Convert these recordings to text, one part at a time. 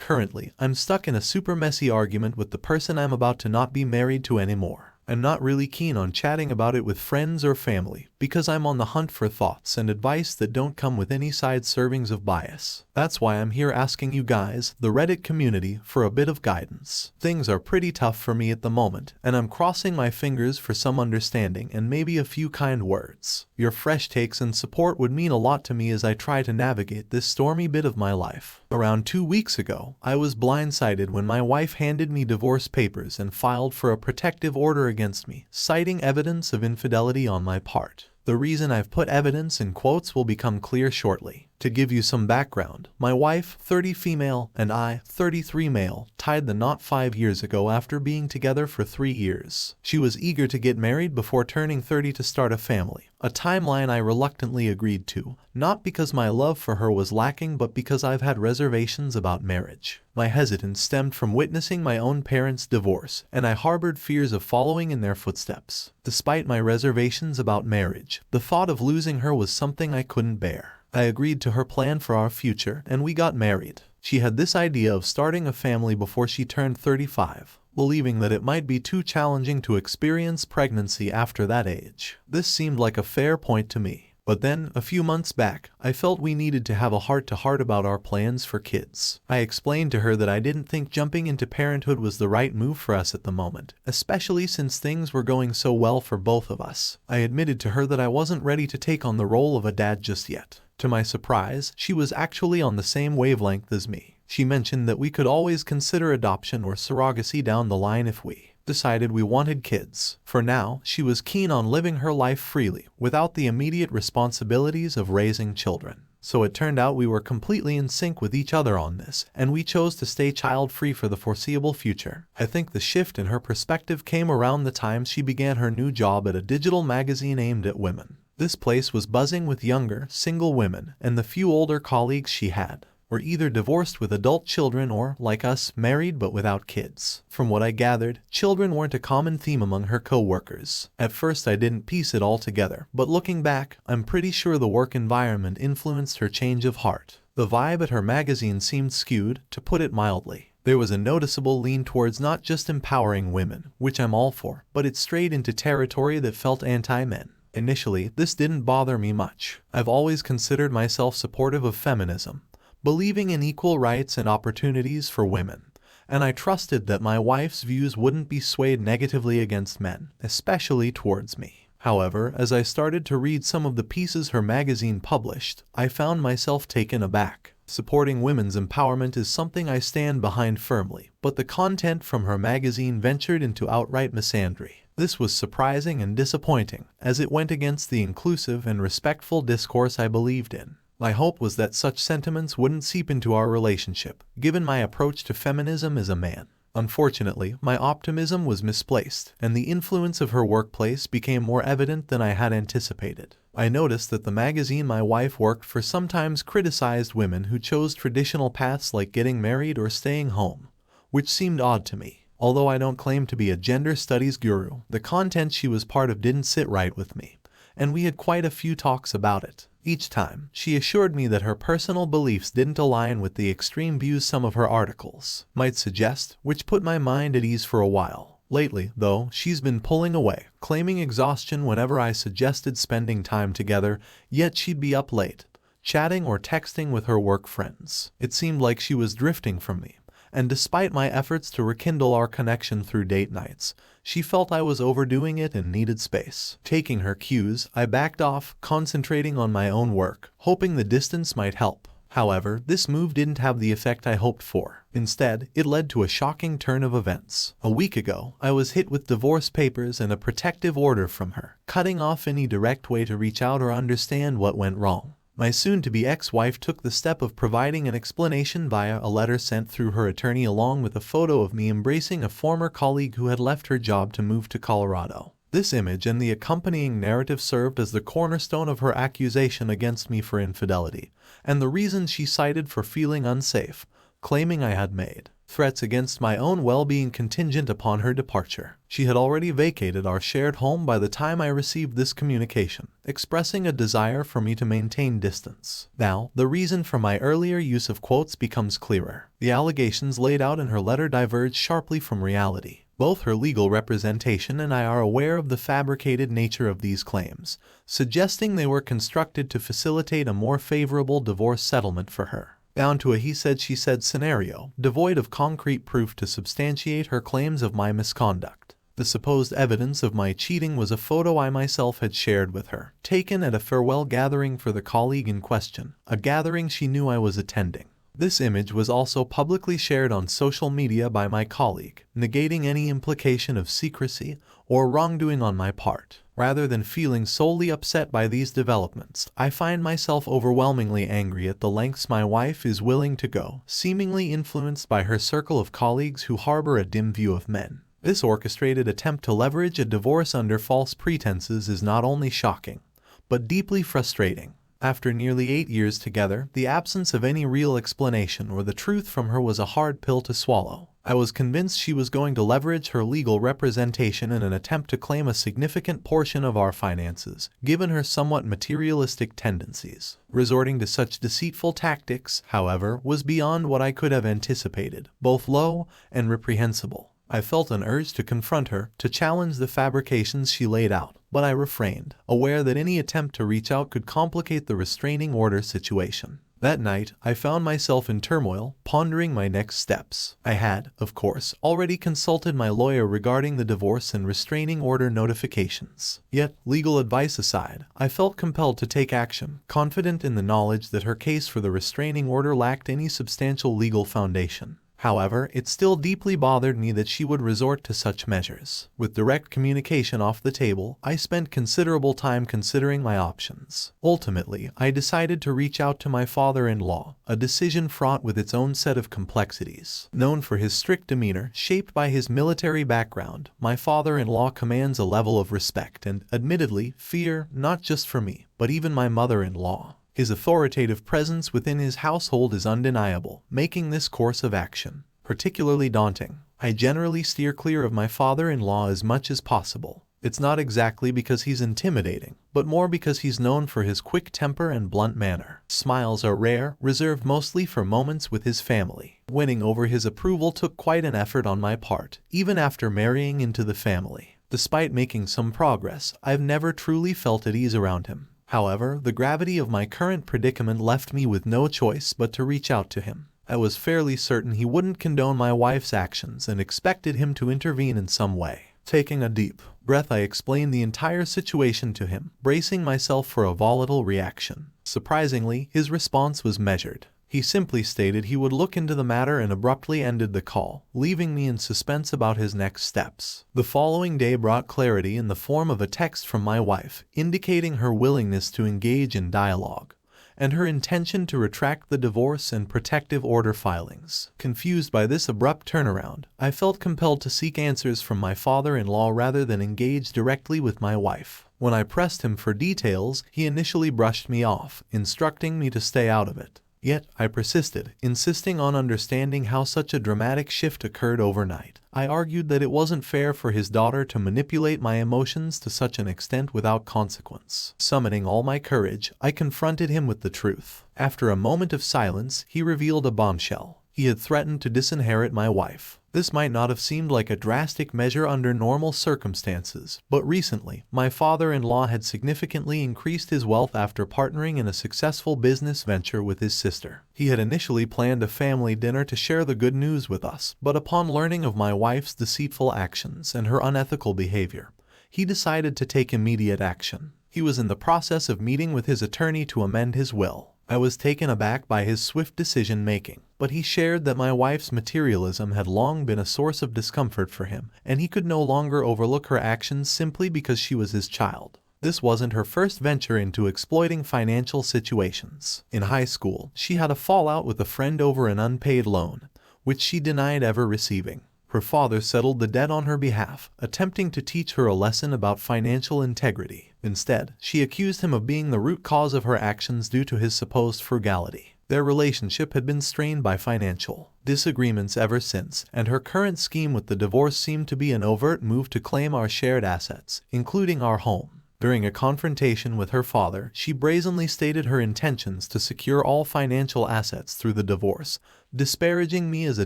Currently, I'm stuck in a super messy argument with the person I'm about to not be married to anymore. I'm not really keen on chatting about it with friends or family because I'm on the hunt for thoughts and advice that don't come with any side servings of bias. That's why I'm here asking you guys, the Reddit community, for a bit of guidance. Things are pretty tough for me at the moment, and I'm crossing my fingers for some understanding and maybe a few kind words. Your fresh takes and support would mean a lot to me as I try to navigate this stormy bit of my life. Around 2 weeks ago, I was blindsided when my wife handed me divorce papers and filed for a protective order against me, citing evidence of infidelity on my part. The reason I've put evidence in quotes will become clear shortly. To give you some background, my wife, 30 female, and I, 33 male, tied the knot 5 years ago after being together for 3 years. She was eager to get married before turning 30 to start a family, a timeline I reluctantly agreed to, not because my love for her was lacking but because I've had reservations about marriage. My hesitance stemmed from witnessing my own parents' divorce, and I harbored fears of following in their footsteps. Despite my reservations about marriage, the thought of losing her was something I couldn't bear. I agreed to her plan for our future, and we got married. She had this idea of starting a family before she turned 35, believing that it might be too challenging to experience pregnancy after that age. This seemed like a fair point to me. But then, a few months back, I felt we needed to have a heart-to-heart about our plans for kids. I explained to her that I didn't think jumping into parenthood was the right move for us at the moment, especially since things were going so well for both of us. I admitted to her that I wasn't ready to take on the role of a dad just yet. To my surprise, she was actually on the same wavelength as me. She mentioned that we could always consider adoption or surrogacy down the line if we decided we wanted kids. For now, she was keen on living her life freely, without the immediate responsibilities of raising children. So it turned out we were completely in sync with each other on this, and we chose to stay child-free for the foreseeable future. I think the shift in her perspective came around the time she began her new job at a digital magazine aimed at women. This place was buzzing with younger, single women, and the few older colleagues she had were either divorced with adult children or, like us, married but without kids. From what I gathered, children weren't a common theme among her coworkers. At first I didn't piece it all together, but looking back, I'm pretty sure the work environment influenced her change of heart. The vibe at her magazine seemed skewed, to put it mildly. There was a noticeable lean towards not just empowering women, which I'm all for, but it strayed into territory that felt anti-men. Initially, this didn't bother me much. I've always considered myself supportive of feminism, believing in equal rights and opportunities for women, and I trusted that my wife's views wouldn't be swayed negatively against men, especially towards me. However, as I started to read some of the pieces her magazine published, I found myself taken aback. Supporting women's empowerment is something I stand behind firmly, but the content from her magazine ventured into outright misandry. This was surprising and disappointing, as it went against the inclusive and respectful discourse I believed in. My hope was that such sentiments wouldn't seep into our relationship, given my approach to feminism as a man. Unfortunately, my optimism was misplaced, and the influence of her workplace became more evident than I had anticipated. I noticed that the magazine my wife worked for sometimes criticized women who chose traditional paths like getting married or staying home, which seemed odd to me. Although I don't claim to be a gender studies guru, the content she was part of didn't sit right with me, and we had quite a few talks about it. Each time, she assured me that her personal beliefs didn't align with the extreme views some of her articles might suggest, which put my mind at ease for a while. Lately, though, she's been pulling away, claiming exhaustion whenever I suggested spending time together, yet she'd be up late, chatting or texting with her work friends. It seemed like she was drifting from me, and despite my efforts to rekindle our connection through date nights, she felt I was overdoing it and needed space. Taking her cues, I backed off, concentrating on my own work, hoping the distance might help. However, this move didn't have the effect I hoped for. Instead, it led to a shocking turn of events. A week ago, I was hit with divorce papers and a protective order from her, cutting off any direct way to reach out or understand what went wrong. My soon-to-be ex-wife took the step of providing an explanation via a letter sent through her attorney along with a photo of me embracing a former colleague who had left her job to move to Colorado. This image and the accompanying narrative served as the cornerstone of her accusation against me for infidelity, and the reason she cited for feeling unsafe, claiming I had made threats against my own well-being contingent upon her departure. She had already vacated our shared home by the time I received this communication, expressing a desire for me to maintain distance. Now, the reason for my earlier use of quotes becomes clearer. The allegations laid out in her letter diverge sharply from reality. Both her legal representation and I are aware of the fabricated nature of these claims, suggesting they were constructed to facilitate a more favorable divorce settlement for her. Down to a he said she said scenario, devoid of concrete proof to substantiate her claims of my misconduct. The supposed evidence of my cheating was a photo I myself had shared with her, taken at a farewell gathering for the colleague in question, a gathering she knew I was attending. This image was also publicly shared on social media by my colleague, negating any implication of secrecy or wrongdoing on my part. Rather than feeling solely upset by these developments, I find myself overwhelmingly angry at the lengths my wife is willing to go, seemingly influenced by her circle of colleagues who harbor a dim view of men. This orchestrated attempt to leverage a divorce under false pretenses is not only shocking, but deeply frustrating. After nearly 8 years together, the absence of any real explanation or the truth from her was a hard pill to swallow. I was convinced she was going to leverage her legal representation in an attempt to claim a significant portion of our finances, given her somewhat materialistic tendencies. Resorting to such deceitful tactics, however, was beyond what I could have anticipated, both low and reprehensible. I felt an urge to confront her, to challenge the fabrications she laid out, but I refrained, aware that any attempt to reach out could complicate the restraining order situation. That night, I found myself in turmoil, pondering my next steps. I had, of course, already consulted my lawyer regarding the divorce and restraining order notifications. Yet, legal advice aside, I felt compelled to take action, confident in the knowledge that her case for the restraining order lacked any substantial legal foundation. However, it still deeply bothered me that she would resort to such measures. With direct communication off the table, I spent considerable time considering my options. Ultimately, I decided to reach out to my father-in-law, a decision fraught with its own set of complexities. Known for his strict demeanor, shaped by his military background, my father-in-law commands a level of respect and, admittedly, fear, not just for me, but even my mother-in-law. His authoritative presence within his household is undeniable, making this course of action particularly daunting. I generally steer clear of my father-in-law as much as possible. It's not exactly because he's intimidating, but more because he's known for his quick temper and blunt manner. Smiles are rare, reserved mostly for moments with his family. Winning over his approval took quite an effort on my part, even after marrying into the family. Despite making some progress, I've never truly felt at ease around him. However, the gravity of my current predicament left me with no choice but to reach out to him. I was fairly certain he wouldn't condone my wife's actions and expected him to intervene in some way. Taking a deep breath, I explained the entire situation to him, bracing myself for a volatile reaction. Surprisingly, his response was measured. He simply stated he would look into the matter and abruptly ended the call, leaving me in suspense about his next steps. The following day brought clarity in the form of a text from my wife, indicating her willingness to engage in dialogue, and her intention to retract the divorce and protective order filings. Confused by this abrupt turnaround, I felt compelled to seek answers from my father-in-law rather than engage directly with my wife. When I pressed him for details, he initially brushed me off, instructing me to stay out of it. Yet, I persisted, insisting on understanding how such a dramatic shift occurred overnight. I argued that it wasn't fair for his daughter to manipulate my emotions to such an extent without consequence. Summoning all my courage, I confronted him with the truth. After a moment of silence, he revealed a bombshell. He had threatened to disinherit my wife. This might not have seemed like a drastic measure under normal circumstances, but recently, my father-in-law had significantly increased his wealth after partnering in a successful business venture with his sister. He had initially planned a family dinner to share the good news with us, but upon learning of my wife's deceitful actions and her unethical behavior, he decided to take immediate action. He was in the process of meeting with his attorney to amend his will. I was taken aback by his swift decision-making, but he shared that my wife's materialism had long been a source of discomfort for him, and he could no longer overlook her actions simply because she was his child. This wasn't her first venture into exploiting financial situations. In high school, she had a fallout with a friend over an unpaid loan, which she denied ever receiving. Her father settled the debt on her behalf, attempting to teach her a lesson about financial integrity. Instead, she accused him of being the root cause of her actions due to his supposed frugality. Their relationship had been strained by financial disagreements ever since, and her current scheme with the divorce seemed to be an overt move to claim our shared assets, including our home. During a confrontation with her father, she brazenly stated her intentions to secure all financial assets through the divorce, disparaging me as a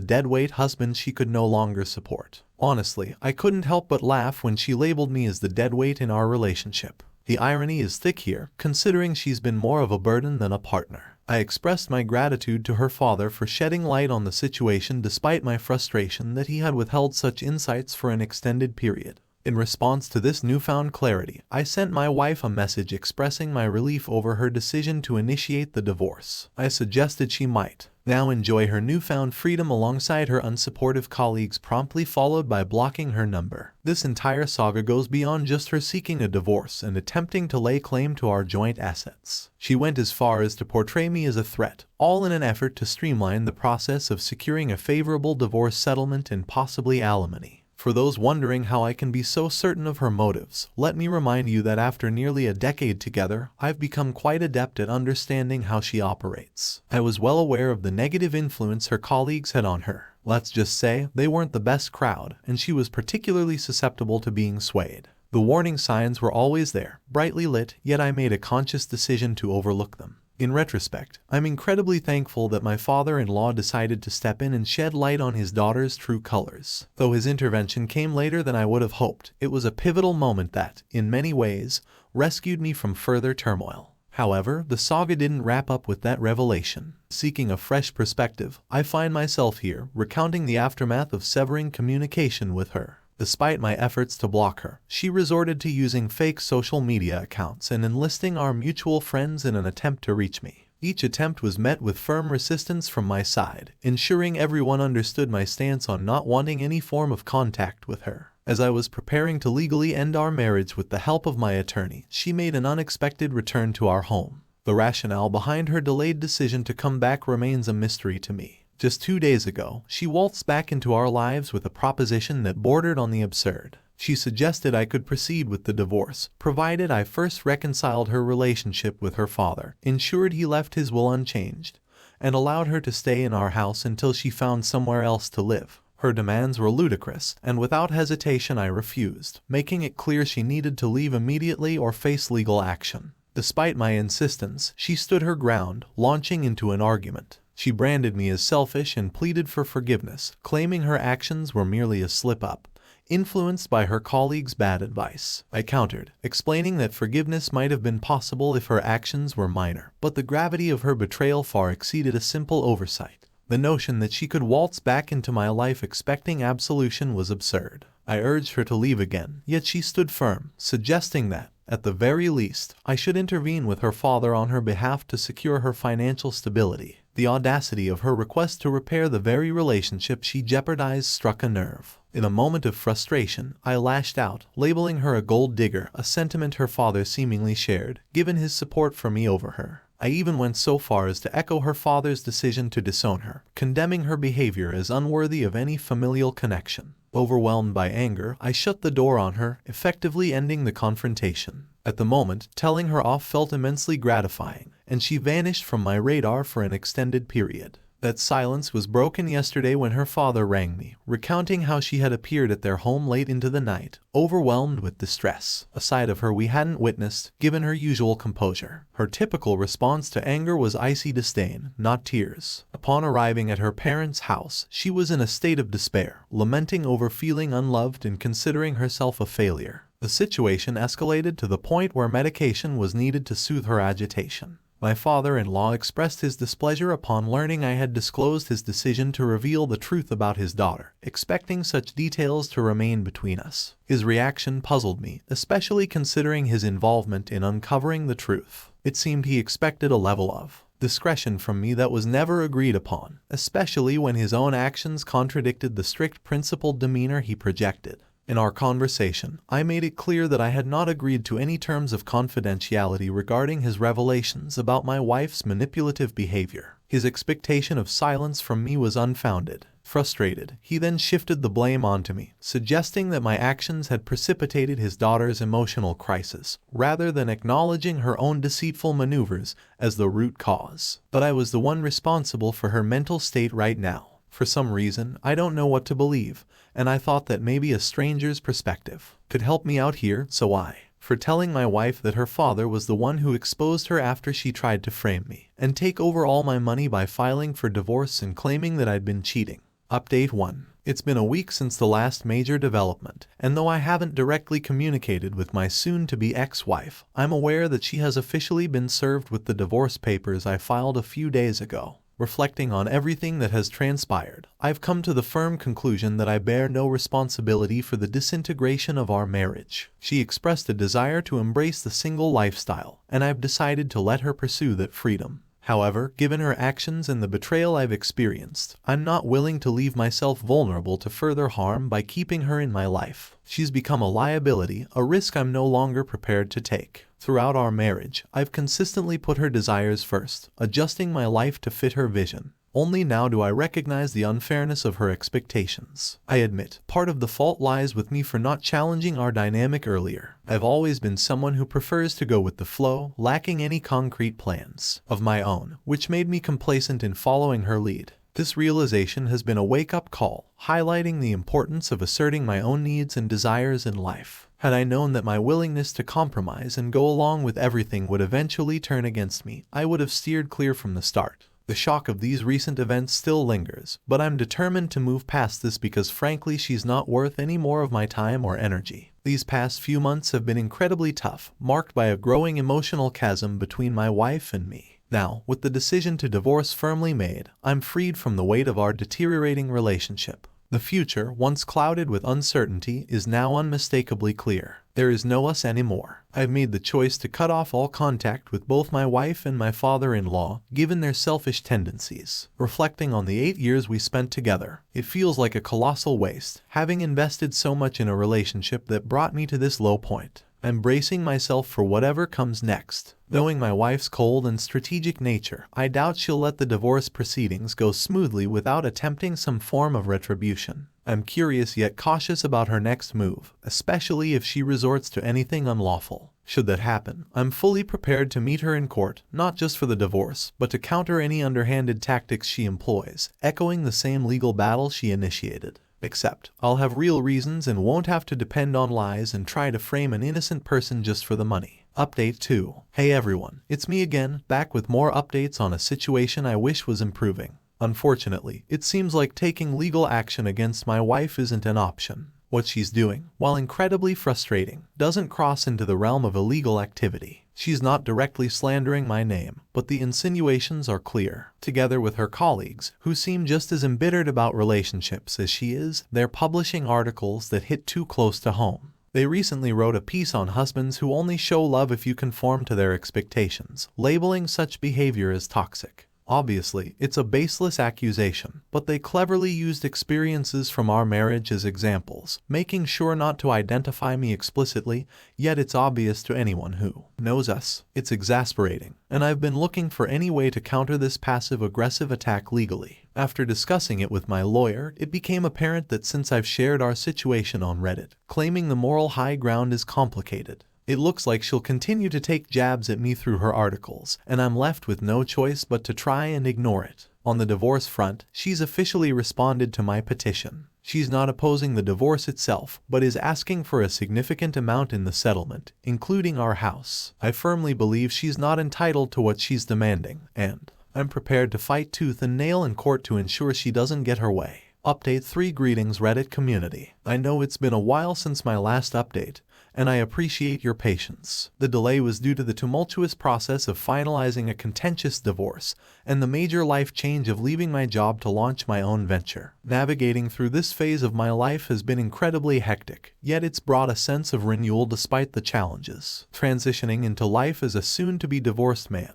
deadweight husband she could no longer support. Honestly, I couldn't help but laugh when she labeled me as the deadweight in our relationship. The irony is thick here, considering she's been more of a burden than a partner. I expressed my gratitude to her father for shedding light on the situation despite my frustration that he had withheld such insights for an extended period. In response to this newfound clarity, I sent my wife a message expressing my relief over her decision to initiate the divorce. I suggested she might now enjoy her newfound freedom alongside her unsupportive colleagues, promptly followed by blocking her number. This entire saga goes beyond just her seeking a divorce and attempting to lay claim to our joint assets. She went as far as to portray me as a threat, all in an effort to streamline the process of securing a favorable divorce settlement and possibly alimony. For those wondering how I can be so certain of her motives, let me remind you that after nearly a decade together, I've become quite adept at understanding how she operates. I was well aware of the negative influence her colleagues had on her. Let's just say they weren't the best crowd, and she was particularly susceptible to being swayed. The warning signs were always there, brightly lit, yet I made a conscious decision to overlook them. In retrospect, I'm incredibly thankful that my father-in-law decided to step in and shed light on his daughter's true colors. Though his intervention came later than I would have hoped, it was a pivotal moment that, in many ways, rescued me from further turmoil. However, the saga didn't wrap up with that revelation. Seeking a fresh perspective, I find myself here, recounting the aftermath of severing communication with her. Despite my efforts to block her, she resorted to using fake social media accounts and enlisting our mutual friends in an attempt to reach me. Each attempt was met with firm resistance from my side, ensuring everyone understood my stance on not wanting any form of contact with her. As I was preparing to legally end our marriage with the help of my attorney, she made an unexpected return to our home. The rationale behind her delayed decision to come back remains a mystery to me. Just 2 days ago, she waltzed back into our lives with a proposition that bordered on the absurd. She suggested I could proceed with the divorce, provided I first reconciled her relationship with her father, ensured he left his will unchanged, and allowed her to stay in our house until she found somewhere else to live. Her demands were ludicrous, and without hesitation I refused, making it clear she needed to leave immediately or face legal action. Despite my insistence, she stood her ground, launching into an argument. She branded me as selfish and pleaded for forgiveness, claiming her actions were merely a slip-up, influenced by her colleagues' bad advice. I countered, explaining that forgiveness might have been possible if her actions were minor, but the gravity of her betrayal far exceeded a simple oversight. The notion that she could waltz back into my life expecting absolution was absurd. I urged her to leave again, yet she stood firm, suggesting that, at the very least, I should intervene with her father on her behalf to secure her financial stability. The audacity of her request to repair the very relationship she jeopardized struck a nerve. In a moment of frustration, I lashed out, labeling her a gold digger, a sentiment her father seemingly shared, given his support for me over her. I even went so far as to echo her father's decision to disown her, condemning her behavior as unworthy of any familial connection. Overwhelmed by anger, I shut the door on her, effectively ending the confrontation. At the moment, telling her off felt immensely gratifying, and she vanished from my radar for an extended period. That silence was broken yesterday when her father rang me, recounting how she had appeared at their home late into the night, overwhelmed with distress, a side of her we hadn't witnessed, given her usual composure. Her typical response to anger was icy disdain, not tears. Upon arriving at her parents' house, she was in a state of despair, lamenting over feeling unloved and considering herself a failure. The situation escalated to the point where medication was needed to soothe her agitation. My father-in-law expressed his displeasure upon learning I had disclosed his decision to reveal the truth about his daughter, expecting such details to remain between us. His reaction puzzled me, especially considering his involvement in uncovering the truth. It seemed he expected a level of discretion from me that was never agreed upon, especially when his own actions contradicted the strict principled demeanor he projected. In our conversation, I made it clear that I had not agreed to any terms of confidentiality regarding his revelations about my wife's manipulative behavior. His expectation of silence from me was unfounded. Frustrated, he then shifted the blame onto me, suggesting that my actions had precipitated his daughter's emotional crisis, rather than acknowledging her own deceitful maneuvers as the root cause. But I was the one responsible for her mental state right now. For some reason, I don't know what to believe, and I thought that maybe a stranger's perspective could help me out here, so for telling my wife that her father was the one who exposed her after she tried to frame me and take over all my money by filing for divorce and claiming that I'd been cheating. Update 1. It's been a week since the last major development, and though I haven't directly communicated with my soon-to-be ex-wife, I'm aware that she has officially been served with the divorce papers I filed a few days ago. Reflecting on everything that has transpired, I've come to the firm conclusion that I bear no responsibility for the disintegration of our marriage. She expressed a desire to embrace the single lifestyle, and I've decided to let her pursue that freedom. However, given her actions and the betrayal I've experienced, I'm not willing to leave myself vulnerable to further harm by keeping her in my life. She's become a liability, a risk I'm no longer prepared to take. Throughout our marriage, I've consistently put her desires first, adjusting my life to fit her vision. Only now do I recognize the unfairness of her expectations. I admit, part of the fault lies with me for not challenging our dynamic earlier. I've always been someone who prefers to go with the flow, lacking any concrete plans of my own, which made me complacent in following her lead. This realization has been a wake-up call, highlighting the importance of asserting my own needs and desires in life. Had I known that my willingness to compromise and go along with everything would eventually turn against me, I would have steered clear from the start. The shock of these recent events still lingers, but I'm determined to move past this because frankly she's not worth any more of my time or energy. These past few months have been incredibly tough, marked by a growing emotional chasm between my wife and me. Now, with the decision to divorce firmly made, I'm freed from the weight of our deteriorating relationship. The future, once clouded with uncertainty, is now unmistakably clear. There is no us anymore. I've made the choice to cut off all contact with both my wife and my father-in-law, given their selfish tendencies. Reflecting on the 8 years we spent together, it feels like a colossal waste, having invested so much in a relationship that brought me to this low point. I'm bracing myself for whatever comes next. Knowing my wife's cold and strategic nature, I doubt she'll let the divorce proceedings go smoothly without attempting some form of retribution. I'm curious yet cautious about her next move, especially if she resorts to anything unlawful. Should that happen, I'm fully prepared to meet her in court, not just for the divorce, but to counter any underhanded tactics she employs, echoing the same legal battle she initiated. Except, I'll have real reasons and won't have to depend on lies and try to frame an innocent person just for the money. Update 2. Hey everyone, it's me again, back with more updates on a situation I wish was improving. Unfortunately, it seems like taking legal action against my wife isn't an option. What she's doing, while incredibly frustrating, doesn't cross into the realm of illegal activity. She's not directly slandering my name, but the insinuations are clear. Together with her colleagues, who seem just as embittered about relationships as she is, they're publishing articles that hit too close to home. They recently wrote a piece on husbands who only show love if you conform to their expectations, labeling such behavior as toxic. Obviously, it's a baseless accusation, but they cleverly used experiences from our marriage as examples, making sure not to identify me explicitly, yet it's obvious to anyone who knows us. It's exasperating, and I've been looking for any way to counter this passive-aggressive attack legally. After discussing it with my lawyer, it became apparent that since I've shared our situation on Reddit, claiming the moral high ground is complicated. It looks like she'll continue to take jabs at me through her articles, and I'm left with no choice but to try and ignore it. On the divorce front, she's officially responded to my petition. She's not opposing the divorce itself, but is asking for a significant amount in the settlement, including our house. I firmly believe she's not entitled to what she's demanding, and I'm prepared to fight tooth and nail in court to ensure she doesn't get her way. Update 3. Greetings Reddit community. I know it's been a while since my last update, and I appreciate your patience. The delay was due to the tumultuous process of finalizing a contentious divorce and the major life change of leaving my job to launch my own venture. Navigating through this phase of my life has been incredibly hectic, yet it's brought a sense of renewal despite the challenges. Transitioning into life as a soon-to-be divorced man,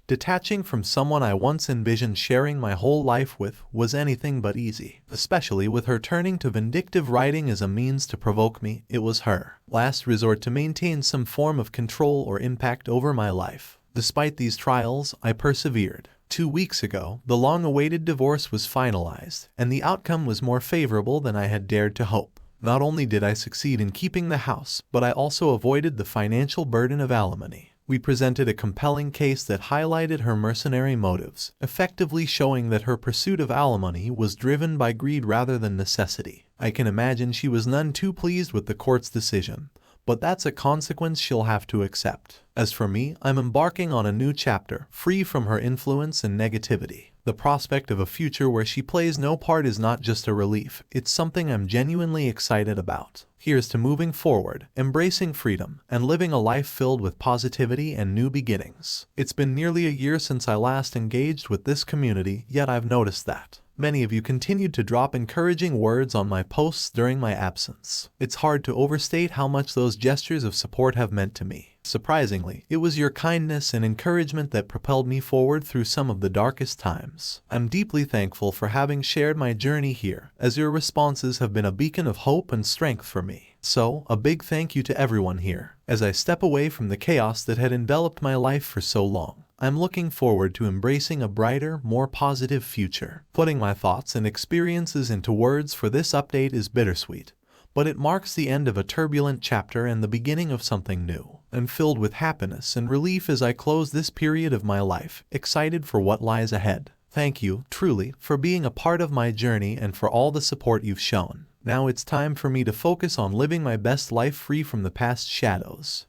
detaching from someone I once envisioned sharing my whole life with, was anything but easy. Especially with her turning to vindictive writing as a means to provoke me, it was her last resort to maintain some form of control or impact over my life. Despite these trials, I persevered. 2 weeks ago, the long-awaited divorce was finalized, and the outcome was more favorable than I had dared to hope. Not only did I succeed in keeping the house, but I also avoided the financial burden of alimony. We presented a compelling case that highlighted her mercenary motives, effectively showing that her pursuit of alimony was driven by greed rather than necessity. I can imagine she was none too pleased with the court's decision, but that's a consequence she'll have to accept. As for me, I'm embarking on a new chapter, free from her influence and negativity. The prospect of a future where she plays no part is not just a relief, it's something I'm genuinely excited about. Here's to moving forward, embracing freedom, and living a life filled with positivity and new beginnings. It's been nearly a year since I last engaged with this community, yet I've noticed that many of you continued to drop encouraging words on my posts during my absence. It's hard to overstate how much those gestures of support have meant to me. Surprisingly, it was your kindness and encouragement that propelled me forward through some of the darkest times. I'm deeply thankful for having shared my journey here, as your responses have been a beacon of hope and strength for me. So, a big thank you to everyone here. As I step away from the chaos that had enveloped my life for so long, I'm looking forward to embracing a brighter, more positive future. Putting my thoughts and experiences into words for this update is bittersweet, but it marks the end of a turbulent chapter and the beginning of something new. I'm filled with happiness and relief as I close this period of my life, excited for what lies ahead. Thank you, truly, for being a part of my journey and for all the support you've shown. Now it's time for me to focus on living my best life free from the past shadows.